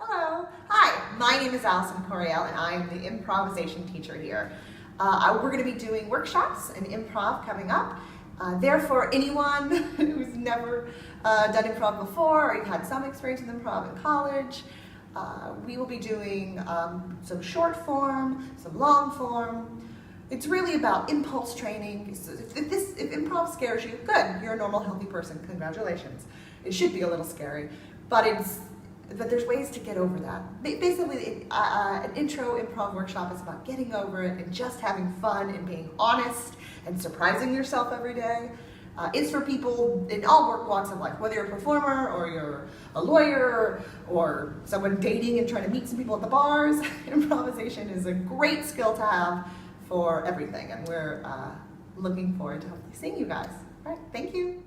Hello. Hi, my name is Alison Coriell and I am the improvisation teacher here. We're going to be doing workshops and improv coming up. Therefore, anyone who's never done improv before or you've had some experience with improv in college, we will be doing some short form, some long form. It's really about impulse training. If improv scares you, good, you're a normal, healthy person. Congratulations. It should be a little scary, but there's ways to get over that. Basically, an intro improv workshop is about getting over it and just having fun and being honest and surprising yourself every day. It's for people in all walks of life, whether you're a performer or you're a lawyer or someone dating and trying to meet some people at the bars. Improvisation is a great skill to have for everything, and we're looking forward to hopefully seeing you guys. All right, thank you.